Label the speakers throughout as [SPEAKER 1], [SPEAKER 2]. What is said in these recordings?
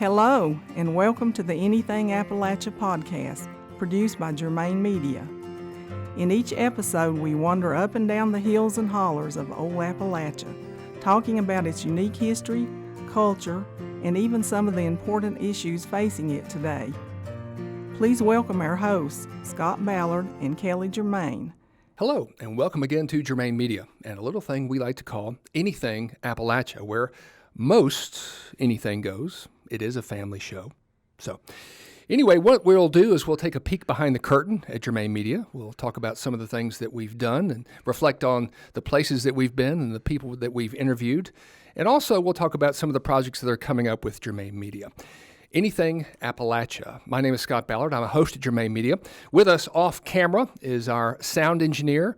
[SPEAKER 1] Hello, and welcome to the Anything Appalachia podcast, produced by Germain Media. In each episode, we wander up and down the hills and hollers of old Appalachia, talking about its unique history, culture, and even some of the important issues facing it today. Please welcome our hosts, Scott Ballard and Kelly Germaine.
[SPEAKER 2] Hello, and welcome again to Germain Media, and a little thing we like to call Anything Appalachia, where most anything goes. It is a family show. So anyway, what we'll do is we'll take a peek behind the curtain at Germain Media. We'll talk about some of the things that we've done and reflect on the places that we've been and the people that we've interviewed. And also we'll talk about some of the projects that are coming up with Germain Media. Anything Appalachia. My name is Scott Ballard. I'm a host at Germain Media. With us off camera is our sound engineer,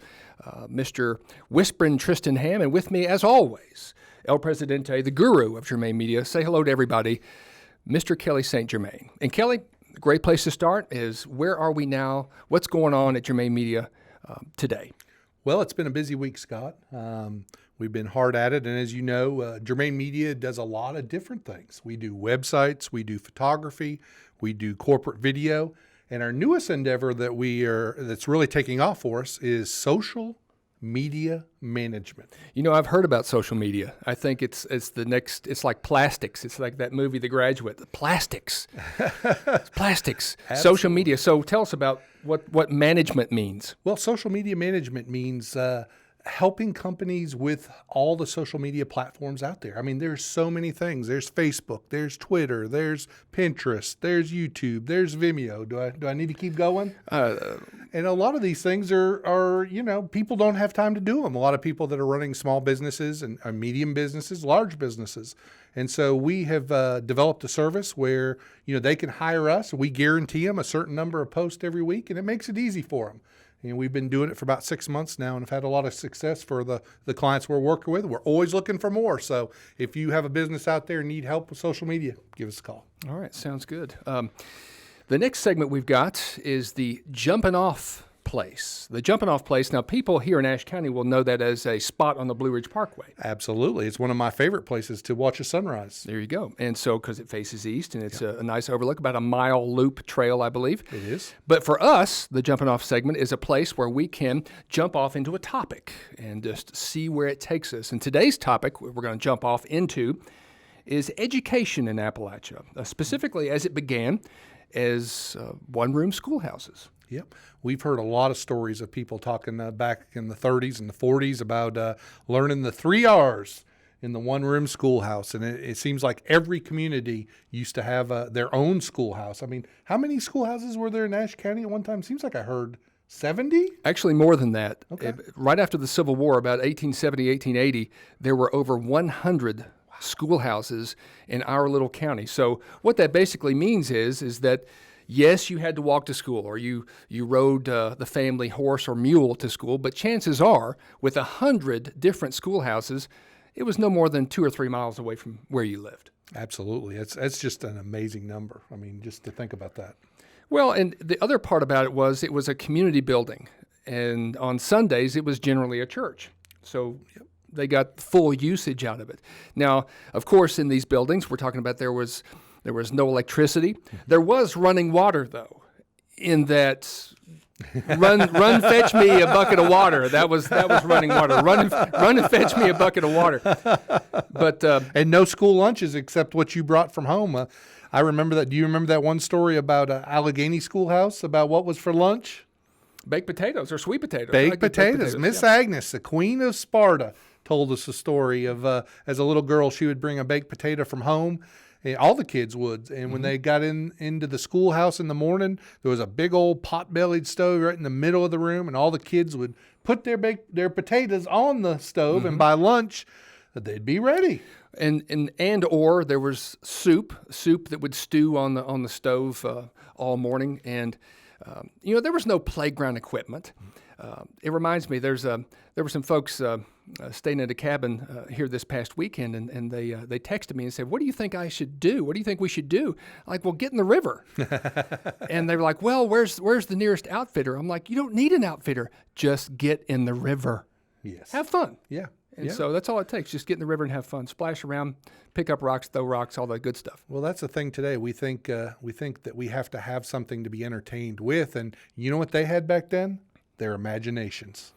[SPEAKER 2] Mr. Whispering Tristan Ham, and with me, as always, El Presidente, the guru of Germain Media. Say hello to everybody, Mr. Kelly St. Germain. And Kelly, a great place to start is, where are we now? What's going on at Germain Media today?
[SPEAKER 3] Well, it's been a busy week, Scott. We've been hard at it. And as you know, Germain Media does a lot of different things. We do websites, we do photography, we do corporate video. And our newest endeavor that's really taking off for us is social media management.
[SPEAKER 2] You know, I've heard about social media. I think it's the next, it's like plastics. It's like that movie, The Graduate. The plastics. It's plastics. Social media. So tell us about what management means.
[SPEAKER 3] Well, social media management means helping companies with all the social media platforms out there. I mean, there's so many things. There's Facebook, there's Twitter, there's Pinterest, there's YouTube, there's Vimeo. Do I need to keep going? And a lot of these things are people don't have time to do them. A lot of people that are running small businesses and medium businesses, large businesses. And so we have developed a service where, they can hire us. We guarantee them a certain number of posts every week, and it makes it easy for them. And we've been doing it for about 6 months now and have had a lot of success for the clients we're working with. We're always looking for more. So if you have a business out there and need help with social media, give us a call.
[SPEAKER 2] All right. Sounds good. The next segment we've got is the Jumpingoff Place. The Jumpingoff Place. Now, people here in Ashe County will know that as a spot on the Blue Ridge Parkway.
[SPEAKER 3] Absolutely. It's one of my favorite places to watch a sunrise.
[SPEAKER 2] There you go. And so, because it faces east, and it's a nice overlook, about a mile loop trail, I believe.
[SPEAKER 3] It is.
[SPEAKER 2] But for us, the Jumpingoff segment is a place where we can jump off into a topic and just see where it takes us. And today's topic we're going to jump off into is education in Appalachia, specifically as it began as one-room schoolhouses.
[SPEAKER 3] Yep. We've heard a lot of stories of people talking back in the 30s and the 40s about learning the 3 R's in the one-room schoolhouse. And it seems like every community used to have their own schoolhouse. I mean, how many schoolhouses were there in Ashe County at one time? Seems like I heard 70?
[SPEAKER 2] Actually, more than that.
[SPEAKER 3] Okay.
[SPEAKER 2] Right after the Civil War, about 1870, 1880, there were over 100 schoolhouses in our little county. So what that basically means is that yes, you had to walk to school, or you rode the family horse or mule to school, but chances are, with 100 different schoolhouses, it was no more than 2 or 3 miles away from where you lived.
[SPEAKER 3] Absolutely. That's just an amazing number. I mean, just to think about that.
[SPEAKER 2] Well, and the other part about it was a community building, and on Sundays, it was generally a church. So they got full usage out of it. Now, of course, in these buildings, we're talking about there was no electricity. There was running water, though, in that run fetch me a bucket of water. That was running water. Run and fetch me a bucket of water. But
[SPEAKER 3] and no school lunches except what you brought from home. I remember that. Do you remember that one story about Allegheny Schoolhouse, about what was for lunch?
[SPEAKER 2] Baked potatoes or sweet potatoes.
[SPEAKER 3] Baked potatoes. Miss Agnes, the Queen of Sparta, told us a story of as a little girl, she would bring a baked potato from home. And all the kids would. And when they got into the schoolhouse in the morning, there was a big old pot-bellied stove right in the middle of the room, and all the kids would put their potatoes on the stove, and by lunch, they'd be ready.
[SPEAKER 2] Or there was soup that would stew on the stove all morning, and there was no playground equipment. It reminds me, there were some folks staying at a cabin here this past weekend, and they texted me and said, "What do you think I should do? What do you think we should do?" I'm like, "Well, get in the river." And they were like, "Well, where's the nearest outfitter?" I'm like, "You don't need an outfitter. Just get in the river.
[SPEAKER 3] Yes.
[SPEAKER 2] Have fun."
[SPEAKER 3] Yeah.
[SPEAKER 2] And so that's all it takes. Just get in the river and have fun. Splash around, pick up rocks, throw rocks, all that good stuff.
[SPEAKER 3] Well, that's the thing today. We think that we have to have something to be entertained with. And you know what they had back then? Their imaginations.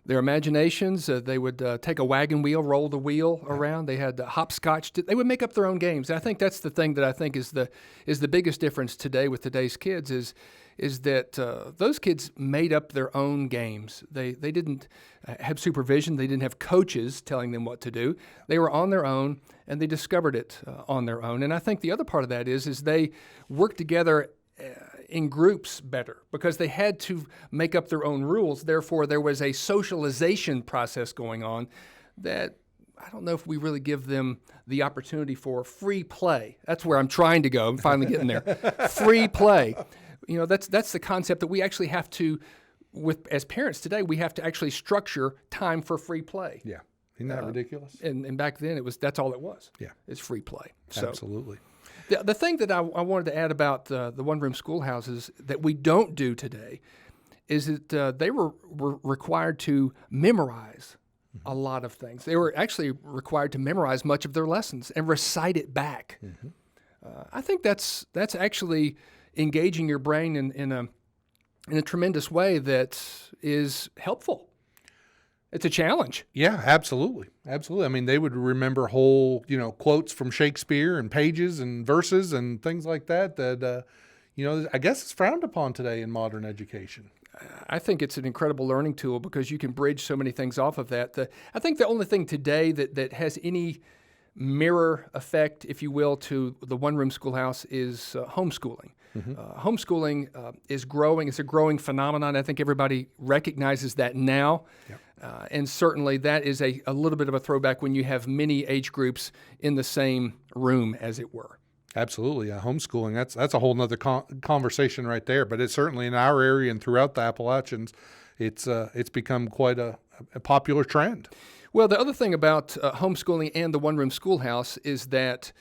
[SPEAKER 2] Their imaginations, they would take a wagon wheel, roll the wheel around. They had hopscotch. They would make up their own games. And I think that's the thing that I think is the biggest difference today with today's kids is that those kids made up their own games. They didn't have supervision. They didn't have coaches telling them what to do. They were on their own, and they discovered it on their own. And I think the other part of that is they worked together in groups better because they had to make up their own rules. Therefore, there was a socialization process going on that I don't know if we really give them the opportunity for free play. That's where I'm trying to go. I'm finally getting there. Free play. You know, that's the concept that we actually have to, as parents today, we have to actually structure time for free play.
[SPEAKER 3] Yeah. Isn't that ridiculous?
[SPEAKER 2] And back then, that's all it was.
[SPEAKER 3] Yeah.
[SPEAKER 2] It's free play. So,
[SPEAKER 3] absolutely.
[SPEAKER 2] The thing that I wanted to add about the one-room schoolhouses that we don't do today is that they were required to memorize a lot of things. They were actually required to memorize much of their lessons and recite it back. I think that's actually engaging your brain in a tremendous way that is helpful. It's a challenge.
[SPEAKER 3] Yeah, absolutely. Absolutely. I mean, they would remember whole, quotes from Shakespeare and pages and verses and things like that, I guess it's frowned upon today in modern education.
[SPEAKER 2] I think it's an incredible learning tool because you can bridge so many things off of that. I think the only thing today that has any mirror effect, if you will, to the one-room schoolhouse is homeschooling. Homeschooling is growing. It's a growing phenomenon. I think everybody recognizes that now. Yep. And certainly that is a little bit of a throwback when you have many age groups in the same room, as it were. Absolutely.
[SPEAKER 3] Homeschooling, that's a whole nother conversation right there. But it's certainly in our area and throughout the Appalachians, it's become quite a popular trend.
[SPEAKER 2] Well, the other thing about homeschooling and the one-room schoolhouse is that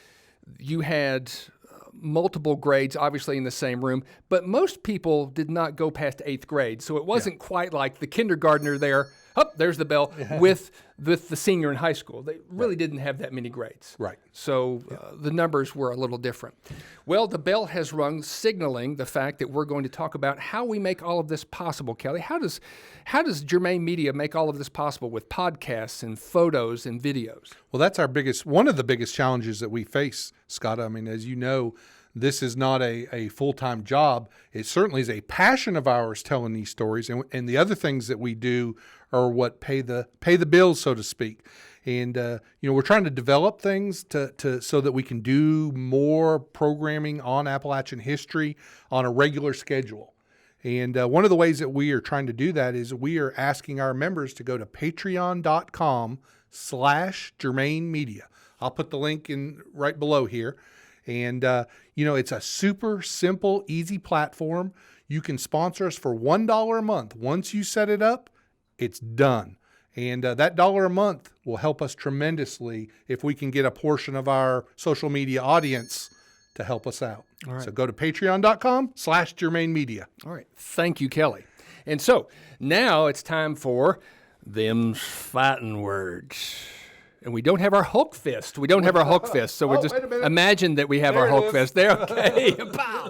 [SPEAKER 2] you had multiple grades, obviously, in the same room, but most people did not go past 8th grade. So it wasn't quite like the kindergartner there, there's the bell, with the senior in high school. They really didn't have that many grades.
[SPEAKER 3] Right.
[SPEAKER 2] So the numbers were a little different. Well, the bell has rung, signaling the fact that we're going to talk about how we make all of this possible, Kelly. How does Germain Media make all of this possible with podcasts and photos and videos?
[SPEAKER 3] Well, that's one of the biggest challenges that we face, Scott. I mean, as you know, this is not a full-time job. It certainly is a passion of ours telling these stories, and the other things that we do are what pay the bills, so to speak. And we're trying to develop things so that we can do more programming on Appalachian history on a regular schedule. And one of the ways that we are trying to do that is we are asking our members to go to patreon.com/Germain Media. I'll put the link in right below here. And, it's a super simple, easy platform. You can sponsor us for $1 a month. Once you set it up, it's done. And that $1 a month will help us tremendously if we can get a portion of our social media audience to help us out. All right. So go to patreon.com/Germain Media.
[SPEAKER 2] All right. Thank you, Kelly. And so now it's time for them fighting words. And we don't have our Hulk fist. So we're just imagine that we have our Hulk fist. There, okay. Pow.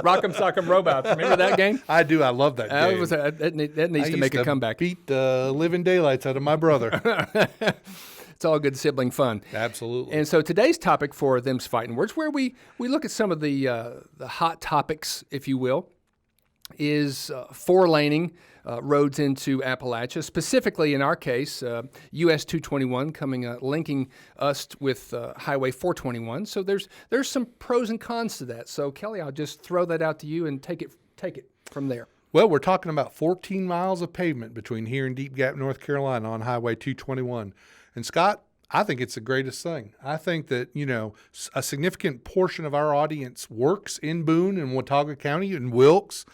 [SPEAKER 2] Rock'em Sock'em Robots. Remember that game?
[SPEAKER 3] I do. I love that game.
[SPEAKER 2] That needs to make a comeback.
[SPEAKER 3] Beat the living daylights out of my brother.
[SPEAKER 2] It's all good sibling fun.
[SPEAKER 3] Absolutely.
[SPEAKER 2] And so today's topic for Them's Fighting Words, where we look at some of the hot topics, if you will, is four-laning roads into Appalachia. Specifically, in our case, US 221 linking us with Highway 421. So there's some pros and cons to that. So Kelly, I'll just throw that out to you and take it from there.
[SPEAKER 3] Well, we're talking about 14 miles of pavement between here and Deep Gap, North Carolina on Highway 221. And Scott, I think it's the greatest thing. I think that, a significant portion of our audience works in Boone and Watauga County and Wilkes.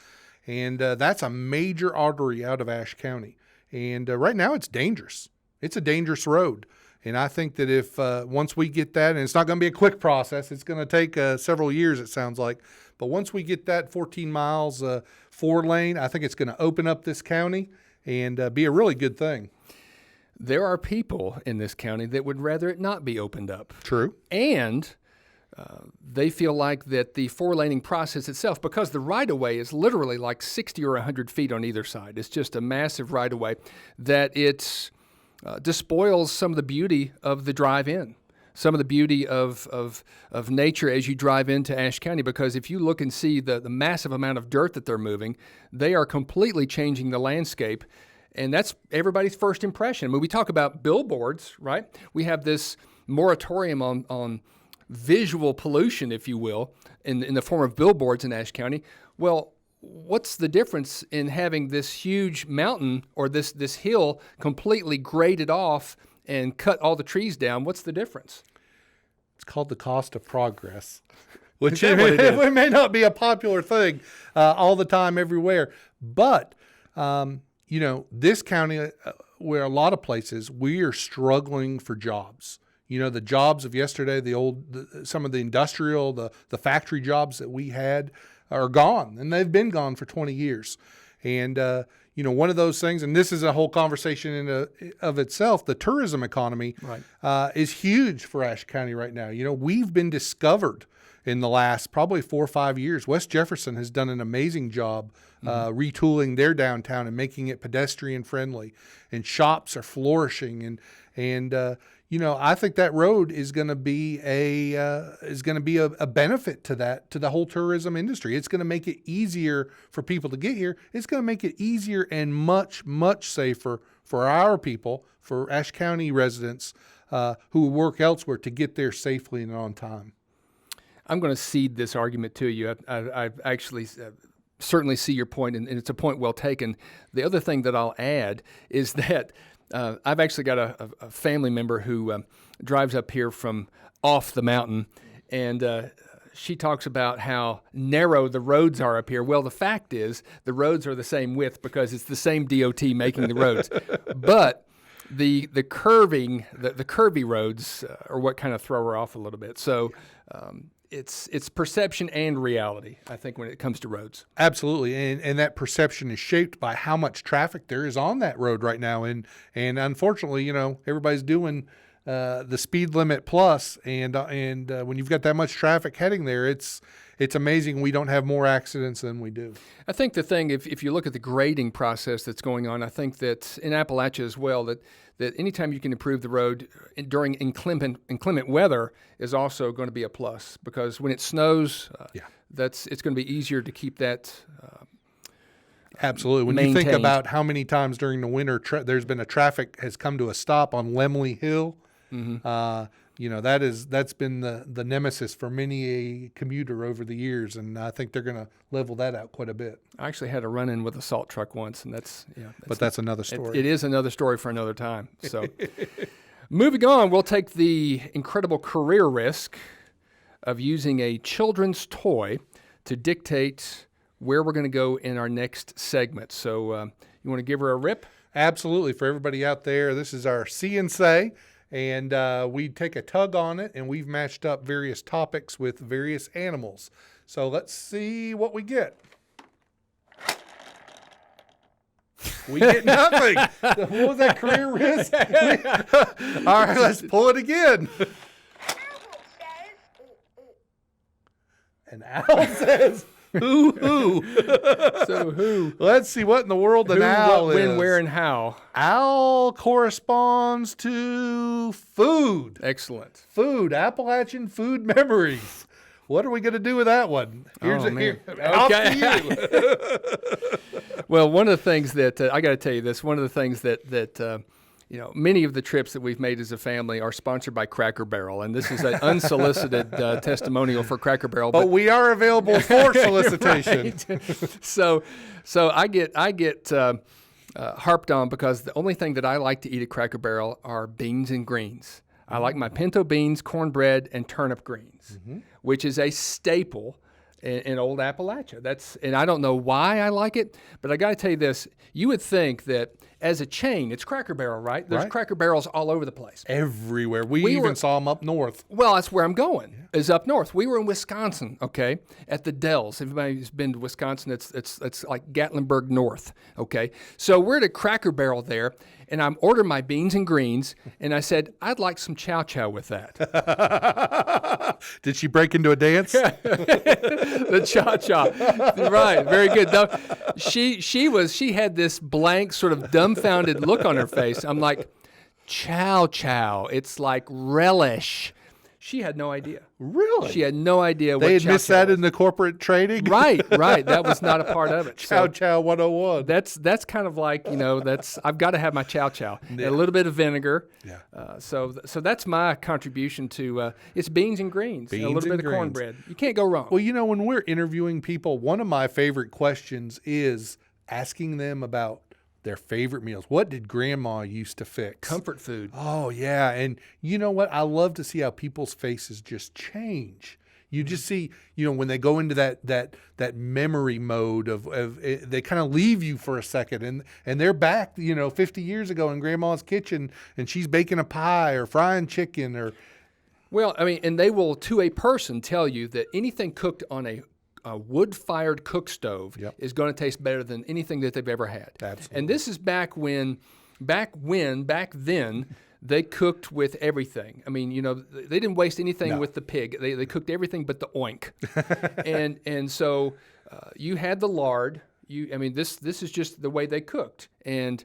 [SPEAKER 3] And that's a major artery out of Ashe County. And right now it's dangerous. It's a dangerous road. And I think that if once we get that, and it's not going to be a quick process, it's going to take several years, it sounds like. But once we get that 14 miles 4-lane, I think it's going to open up this county and be a really good thing.
[SPEAKER 2] there are people in this county that would rather it not be opened up.
[SPEAKER 3] True.
[SPEAKER 2] And they feel like that the four-laning process itself, because the right-of-way is literally like 60 or 100 feet on either side, it's just a massive right-of-way, that it despoils some of the beauty of the drive-in, some of the beauty of nature as you drive into Ashe County, because if you look and see the massive amount of dirt that they're moving, they are completely changing the landscape, and that's everybody's first impression. When we talk about billboards, right, we have this moratorium on visual pollution, if you will, in the form of billboards in Ashe County. Well, what's the difference in having this huge mountain or this hill completely graded off and cut all the trees down? What's the difference?
[SPEAKER 3] It's called the cost of progress, which
[SPEAKER 2] it
[SPEAKER 3] may not be a popular thing all the time everywhere. But, this county, where a lot of places, we are struggling for jobs. The jobs of yesterday, some of the industrial, the factory jobs that we had are gone, and they've been gone for 20 years. And, one of those things, and this is a whole conversation of itself, the tourism economy is huge for Ashe County right now. We've been discovered in the last probably 4 or 5 years. West Jefferson has done an amazing job retooling their downtown and making it pedestrian friendly, and shops are flourishing. And I think that road is going to be a benefit to the whole tourism industry. It's going to make it easier for people to get here. It's going to make it easier and much, much safer for our people, for Ashe County residents who work elsewhere, to get there safely and on time.
[SPEAKER 2] I'm going to cede this argument to you. I actually certainly see your point, and it's a point well taken. The other thing that I'll add is that I've actually got a family member who drives up here from off the mountain, and she talks about how narrow the roads are up here. Well, the fact is the roads are the same width because it's the same DOT making the roads. But the curvy roads are what kind of throw her off a little bit. So it's perception and reality, I think, when it comes to roads.
[SPEAKER 3] Absolutely, and that perception is shaped by how much traffic there is on that road right now. And unfortunately, everybody's doing the speed limit plus, and when you've got that much traffic heading there, it's amazing we don't have more accidents than we do.
[SPEAKER 2] I think the thing, if you look at the grading process that's going on, I think that in Appalachia as well, that anytime you can improve the road during inclement weather is also going to be a plus, because when it snows, it's going to be easier to keep that
[SPEAKER 3] absolutely. When
[SPEAKER 2] maintained.
[SPEAKER 3] You think about how many times during the winter there's been traffic has come to a stop on Lemley Hill, that's been the nemesis for many a commuter over the years, and I think they're going to level that out quite a bit.
[SPEAKER 2] I actually had a run-in with a salt truck once, and that's
[SPEAKER 3] another story.
[SPEAKER 2] It is another story for another time. So, moving on, we'll take the incredible career risk of using a children's toy to dictate where we're going to go in our next segment. So, you want to give her a rip?
[SPEAKER 3] Absolutely. For everybody out there, this is our See and Say. And we take a tug on it, and we've matched up various topics with various animals. So let's see what we get. We get nothing. What was that career risk? All right, let's pull it again. An owl says, hoo.
[SPEAKER 2] So who?
[SPEAKER 3] Let's see what in the world an owl
[SPEAKER 2] what,
[SPEAKER 3] is.
[SPEAKER 2] when, where, and how.
[SPEAKER 3] Owl corresponds to food.
[SPEAKER 2] Excellent.
[SPEAKER 3] Food. Appalachian food memories. What are we going to do with that one? Here's
[SPEAKER 2] man.
[SPEAKER 3] Off to you.
[SPEAKER 2] Well, one of the things that I got to tell you this. One of the things that many of the trips that we've made as a family are sponsored by Cracker Barrel, and this is an unsolicited testimonial for Cracker Barrel.
[SPEAKER 3] But we are available for solicitation.
[SPEAKER 2] So I get harped on because the only thing that I like to eat at Cracker Barrel are beans and greens. I like my pinto beans, cornbread, and turnip greens, which is a staple in old Appalachia. And I don't know why I like it, but I got to tell you this. You would think that as a chain, it's Cracker Barrel, right? There's
[SPEAKER 3] Right.
[SPEAKER 2] Cracker Barrels all over the place.
[SPEAKER 3] Everywhere. We
[SPEAKER 2] We
[SPEAKER 3] even
[SPEAKER 2] were-
[SPEAKER 3] saw them up north.
[SPEAKER 2] Well, that's where I'm going, is up north. We were in Wisconsin, okay, at the Dells. If anybody's been to Wisconsin, it's like Gatlinburg North, okay? So we're at a Cracker Barrel there, and I'm ordering my beans and greens, and I said, I'd like some chow chow with that.
[SPEAKER 3] Did she break into a dance?
[SPEAKER 2] The chow chow. Right, very good. No, she had this blank, sort of dumbfounded look on her face. I'm like, chow chow. It's like relish. She had no idea.
[SPEAKER 3] Really?
[SPEAKER 2] She had no idea what
[SPEAKER 3] They had
[SPEAKER 2] chow
[SPEAKER 3] missed
[SPEAKER 2] chow
[SPEAKER 3] that
[SPEAKER 2] was.
[SPEAKER 3] in the corporate trading?
[SPEAKER 2] Right. That was not a part of it.
[SPEAKER 3] Chow
[SPEAKER 2] So
[SPEAKER 3] Chow 101.
[SPEAKER 2] that's kind of like, I've got to have my chow chow. And a little bit of vinegar.
[SPEAKER 3] Yeah.
[SPEAKER 2] So that's my contribution to, it's beans and greens. And a
[SPEAKER 3] Beans
[SPEAKER 2] little bit
[SPEAKER 3] and
[SPEAKER 2] of
[SPEAKER 3] greens.
[SPEAKER 2] cornbread. You can't go wrong.
[SPEAKER 3] Well, when we're interviewing people, one of my favorite questions is asking them about their favorite meals. What did Grandma used to fix?
[SPEAKER 2] Comfort food.
[SPEAKER 3] Oh, yeah. And you know what? I love to see how people's faces just change. You just see, when they go into that memory mode of they kind of leave you for a second and they're back, 50 years ago in Grandma's kitchen and she's baking a pie or frying chicken or.
[SPEAKER 2] Well, I mean, and they will, to a person, tell you that anything cooked on a wood-fired cook stove
[SPEAKER 3] Yep.
[SPEAKER 2] is going to taste better than anything that they've ever had.
[SPEAKER 3] Absolutely.
[SPEAKER 2] And this is back then, they cooked with everything. I mean, they didn't waste anything
[SPEAKER 3] No.
[SPEAKER 2] with the pig. They cooked everything but the oink. and so you had the lard. This is just the way they cooked. And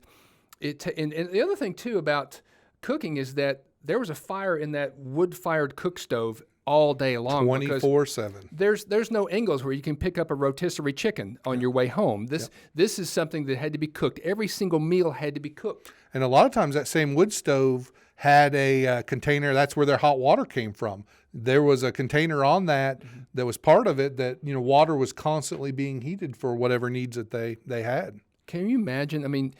[SPEAKER 2] and the other thing too about cooking is that there was a fire in that wood-fired cook stove all day long.
[SPEAKER 3] 24/7.
[SPEAKER 2] There's no angles where you can pick up a rotisserie chicken on your way home. This is something that had to be cooked. Every single meal had to be cooked.
[SPEAKER 3] And a lot of times that same wood stove had a container. That's where their hot water came from. There was a container on that was part of it that, water was constantly being heated for whatever needs that they had.
[SPEAKER 2] Can you imagine? I mean,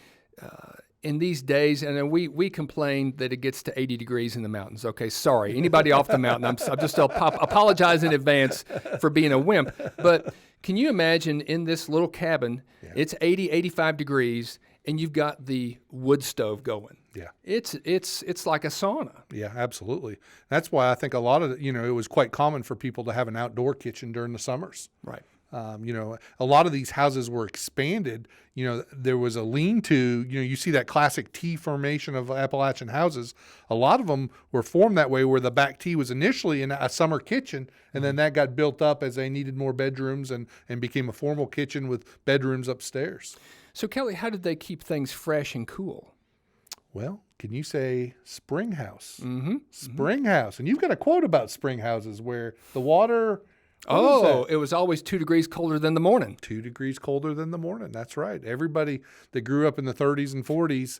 [SPEAKER 2] in these days, and then we complain that it gets to 80 degrees in the mountains. Okay, sorry. Anybody off the mountain, I'm just apologize in advance for being a wimp. But can you imagine in this little cabin, it's 80, 85 degrees, and you've got the wood stove going.
[SPEAKER 3] Yeah.
[SPEAKER 2] It's like a sauna.
[SPEAKER 3] Yeah, absolutely. That's why I think a lot of, it was quite common for people to have an outdoor kitchen during the summers.
[SPEAKER 2] Right.
[SPEAKER 3] A lot of these houses were expanded. There was a lean-to. You see that classic T formation of Appalachian houses. A lot of them were formed that way, where the back T was initially in a summer kitchen, and then that got built up as they needed more bedrooms and became a formal kitchen with bedrooms upstairs.
[SPEAKER 2] So, Kelly, how did they keep things fresh and cool?
[SPEAKER 3] Well, can you say spring house? Mm-hmm. Spring house. And you've got a quote about spring houses where the water...
[SPEAKER 2] It was always 2 degrees colder than the morning.
[SPEAKER 3] 2 degrees colder than the morning. That's right. Everybody that grew up in the 30s and 40s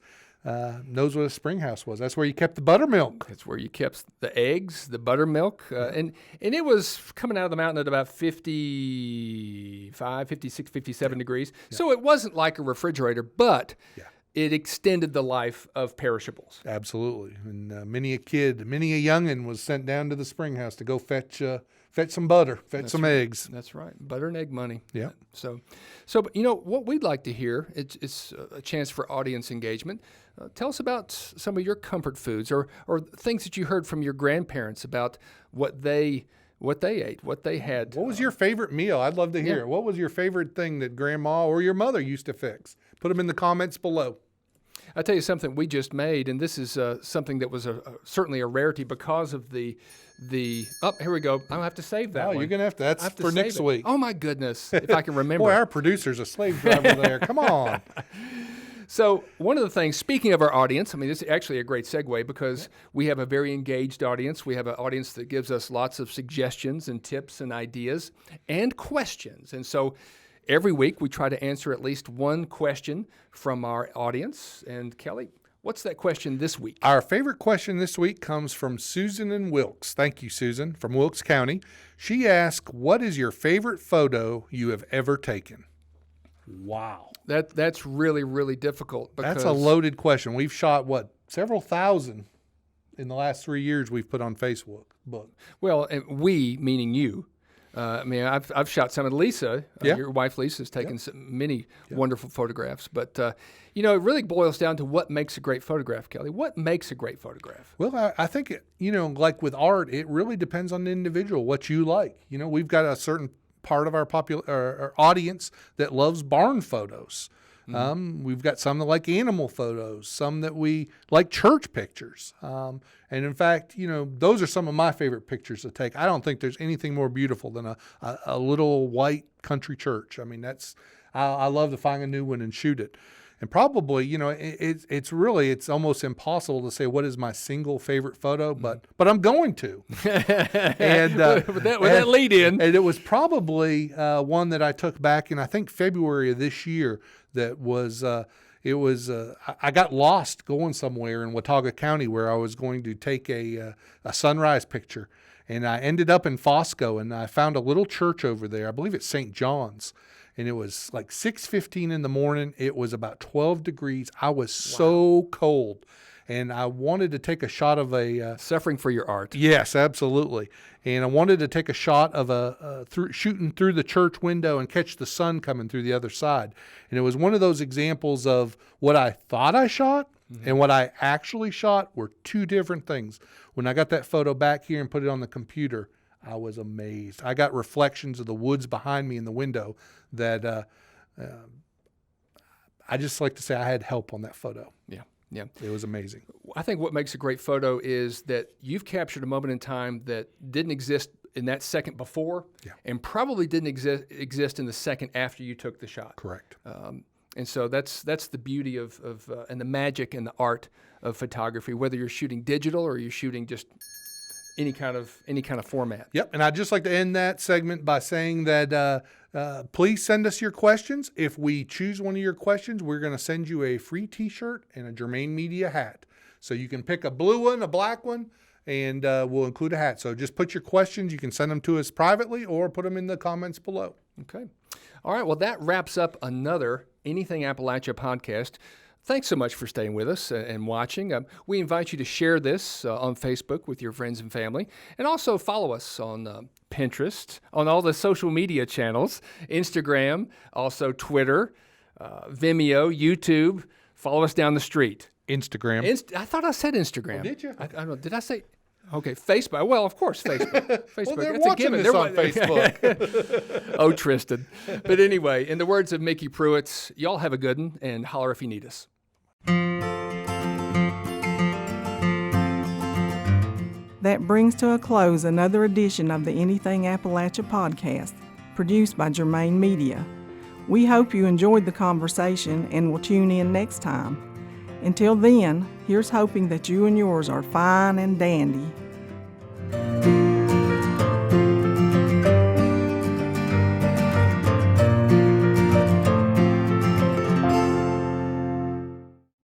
[SPEAKER 3] knows what a spring house was. That's where you kept the buttermilk.
[SPEAKER 2] That's where you kept the eggs, the buttermilk. And it was coming out of the mountain at about 55, 56, 57 degrees. Yeah. So it wasn't like a refrigerator, but it extended the life of perishables.
[SPEAKER 3] Absolutely. And many a youngin' was sent down to the spring house to go fetch some butter, some eggs.
[SPEAKER 2] That's right. Butter and egg money.
[SPEAKER 3] Yeah.
[SPEAKER 2] So but what we'd like to hear, it's a chance for audience engagement. Tell us about some of your comfort foods or things that you heard from your grandparents about what they ate, what they had.
[SPEAKER 3] What was your favorite meal? I'd love to hear. What was your favorite thing that Grandma or your mother used to fix? Put them in the comments below.
[SPEAKER 2] I'll tell you something we just made, and this is something that was certainly a rarity because of the here we go. I'll have to save that one.
[SPEAKER 3] You're going to have to. That's for next week.
[SPEAKER 2] Oh, my goodness, if I can remember.
[SPEAKER 3] Boy, our producer's a slave driver there. Come on.
[SPEAKER 2] So one of the things, speaking of our audience, this is actually a great segue because we have a very engaged audience. We have an audience that gives us lots of suggestions and tips and ideas and questions. And so every week we try to answer at least one question from our audience. And Kelly, what's that question this week?
[SPEAKER 3] Our favorite question this week comes from Susan in Wilkes. Thank you, Susan, from Wilkes County. She asked, what is your favorite photo you have ever taken? Wow.
[SPEAKER 2] That's really, really difficult. Because
[SPEAKER 3] that's a loaded question. We've shot, several thousand in the last 3 years we've put on Facebook.
[SPEAKER 2] Well, and we, meaning you, I mean, I've shot some. And Lisa,
[SPEAKER 3] Yeah.
[SPEAKER 2] your wife Lisa, has taken many wonderful photographs. But, it really boils down to what makes a great photograph, Kelly. What makes a great photograph?
[SPEAKER 3] Well, I think, like with art, it really depends on the individual, what you like. We've got a certain part of our audience that loves barn photos. We've got some that like animal photos, some that we like church pictures. And in fact, those are some of my favorite pictures to take. I don't think there's anything more beautiful than a little white country church. I mean, I love to find a new one and shoot it. And probably, it's almost impossible to say what is my single favorite photo, but I'm going to. And
[SPEAKER 2] with that lead in,
[SPEAKER 3] and it was probably one that I took back in, I think, February of this year. That was I got lost going somewhere in Watauga County where I was going to take a sunrise picture, and I ended up in Fosco, and I found a little church over there. I believe it's St. John's. And it was like 6:15 in the morning. It was about 12 degrees. I was so cold. And I wanted to take a shot of
[SPEAKER 2] suffering for your art.
[SPEAKER 3] Yes, absolutely. And I wanted to take a shot of shooting through the church window and catch the sun coming through the other side. And it was one of those examples of what I thought I shot and what I actually shot were two different things. When I got that photo back here and put it on the computer, I was amazed. I got reflections of the woods behind me in the window that I just like to say I had help on that photo.
[SPEAKER 2] Yeah.
[SPEAKER 3] It was amazing.
[SPEAKER 2] I think what makes a great photo is that you've captured a moment in time that didn't exist in that second before and probably didn't exist in the second after you took the shot.
[SPEAKER 3] Correct.
[SPEAKER 2] And so that's the beauty of and the magic and the art of photography, whether you're shooting digital or you're shooting just any kind of format.
[SPEAKER 3] Yep. And I'd just like to end that segment by saying that please send us your questions. If we choose one of your questions, we're going to send you a free T-shirt and a Germain Media hat. So you can pick a blue one, a black one, and we'll include a hat. So just put your questions. You can send them to us privately or put them in the comments below.
[SPEAKER 2] Okay. All right. Well, that wraps up another Anything Appalachia podcast. Thanks so much for staying with us and watching. We invite you to share this on Facebook with your friends and family, and also follow us on Pinterest, on all the social media channels, Instagram, also Twitter, Vimeo, YouTube. Follow us down the street.
[SPEAKER 3] Instagram.
[SPEAKER 2] I thought I said Instagram.
[SPEAKER 3] Oh, did you?
[SPEAKER 2] I don't know. Did I say? Okay, Facebook. Well, of course, Facebook. Facebook.
[SPEAKER 3] Well, they're
[SPEAKER 2] That's a
[SPEAKER 3] watching
[SPEAKER 2] given.
[SPEAKER 3] this on Facebook.
[SPEAKER 2] Oh, Tristan. But anyway, in the words of Mickey Pruitt, y'all have a good one, and holler if you need us.
[SPEAKER 1] That brings to a close another edition of the Anything Appalachia podcast, produced by Germain Media. We hope you enjoyed the conversation and will tune in next time. Until then, here's hoping that you and yours are fine and dandy.